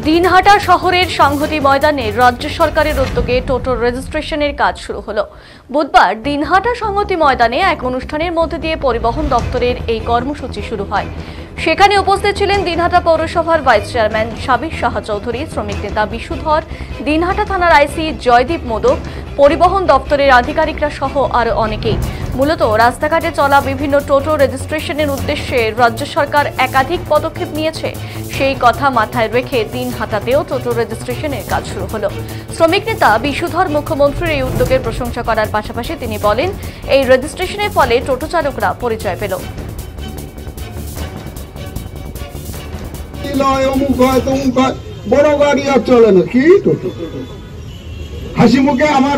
দিনহাটা শহরের সংহতি ময়দানে রাজ্য সরকারের উদ্যোগে টোটো রেজিস্ট্রেশনের কাজ শুরু হলো। বুধবার দিনহাটা সংহতি ময়দানে এক অনুষ্ঠানের মধ্যে দিয়ে পরিবহন দপ্তরের এই কর্মসূচি শুরু হয়। সেখানে উপস্থিত ছিলেন দিনহাটা পৌরসভার ভাইস চেয়ারম্যান সাবির শাহ চৌধুরী, শ্রমিক নেতা বিশুধর, দিনহাটা থানার আইসি জয়দীপ মোদক, পরিবহন দপ্তরের আধিকারিকরা সহ আরো অনেকেই। মূলত রাস্তাঘাটে চলা বিভিন্ন টোটো রেজিস্ট্রেশনের উদ্দেশ্যে রাজ্য সরকার একাধিক পদক্ষেপ নিয়েছে, সেই কথা মাথায় রেখে দিনহাটাতেও টোটো রেজিস্ট্রেশনের কাজ শুরু হলো। শ্রমিক নেতা বিশুধর মুখ্যমন্ত্রীর এই উদ্যোগের প্রশংসা করার পাশাপাশি তিনি বলেন, এই রেজিস্ট্রেশনের ফলে টোটো চালকরা পরিচয় পেল। বড় গাড়ি আর চলে না, কি টোটো হাসি মুখে আমার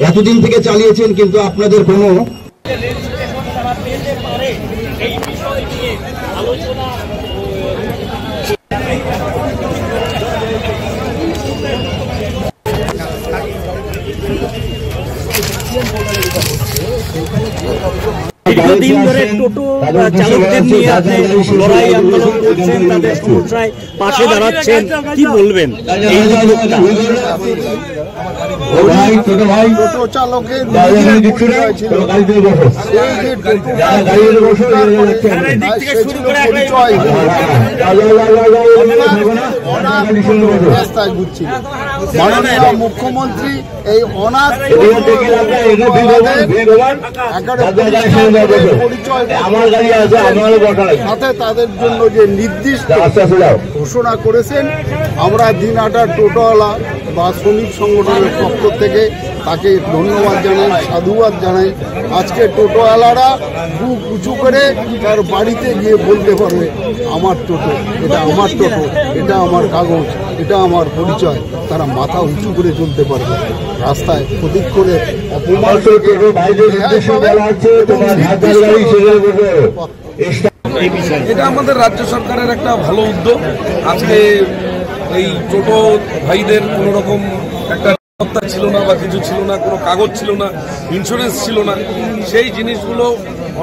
এতদিন থেকে চালিয়েছেন, কিন্তু আপনাদের কোনো দীর্ঘদিন ধরে টোটো চালকদের নিয়ে আপনি লড়াই আন্দোলন করছেন, তাদের সমস্যায় পাশে দাঁড়াচ্ছেন, কি বলবেন? টোটো চালকের রাস্তায় ঘুরছিল। মাননীয় মুখ্যমন্ত্রী এই অনাথ সাথে তাদের জন্য যে নির্দিষ্ট ঘোষণা করেছেন, আমরা দিনহাটা টোটোওয়ালা বা শ্রমিক সংগঠনের পক্ষ থেকে তাকে ধন্যবাদ জানাই, সাধুবাদ জানাই। আজকে টোটোওয়ালারা বুক উঁচু করে তার বাড়িতে গিয়ে বলতে পারবে, আমার টোটো, এটা আমার টোটো, এটা আমার কাগজ, এটা আমার পরিচয়। তারা মাথা উঁচু করে চলতে পারবে। রাস্তায় প্রতীক করে অপমান এটা আমাদের রাজ্য সরকারের একটা ভালো উদ্যোগ। আজকে এই টোটো ভাইদের কোনো রকম একটা নিরাপত্তা ছিল না বা কিছু ছিল না, কোনো কাগজ ছিল না, ইন্স্যুরেন্স ছিল না, সেই জিনিসগুলো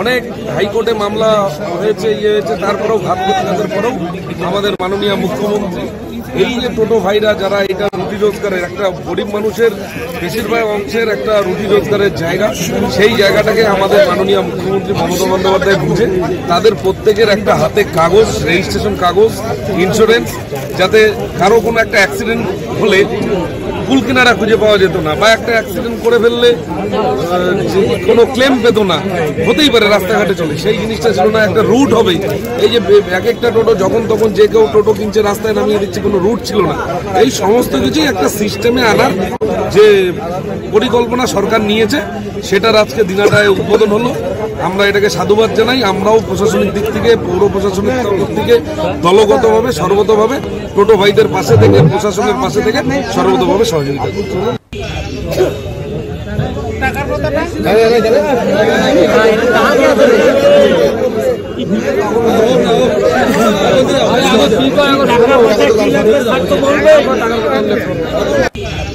অনেক হাইকোর্টে মামলা হয়েছে, তারপরেও ঘাত প্রতিঘাতের পরেও আমাদের মাননীয় মুখ্যমন্ত্রী এই যে টোটো ভাইরা যারা এটা রুটি রোজগারের একটা গরিব মানুষের বেশিরভাগ অংশের একটা রুটি রোজগারের জায়গা, সেই জায়গাটাকে আমাদের মাননীয় মুখ্যমন্ত্রী মমতা বন্দ্যোপাধ্যায় বুঝে তাদের প্রত্যেকের একটা হাতে কাগজ, রেজিস্ট্রেশন কাগজ, ইন্স্যুরেন্স, যাতে কারো কোনো একটা অ্যাক্সিডেন্ট হলে কুল কিনারা খুঁজে পাওয়া যেত না, বা একটা অ্যাক্সিডেন্ট করে ফেললে কোনো ক্লেম পেত না, হতেই পারে রাস্তাঘাটে চলে, সেই জিনিসটা ছিল না। একটা রুট হবে, এই যে এক একটা টোটো যখন তখন যে কেউ টোটো কিনছে রাস্তায় নামিয়ে দিচ্ছে, কোনো রুট ছিল না। এই সমস্ত কিছুই একটা সিস্টেমে আনার যে পরিকল্পনা সরকার নিয়েছে, সেটার আজকে দিনহাটায় উদ্বোধন হলো। আমরা এটাকে সাধুবাদ জানাই। আমরাও প্রশাসনিক দিক থেকে, পৌর প্রশাসনিক দিক থেকে দলগতভাবে সর্বতভাবে টোটো ভাইদের পাশে থেকে, প্রশাসনের পাশে থেকে সর্বতভাবে সহযোগিতা করছি।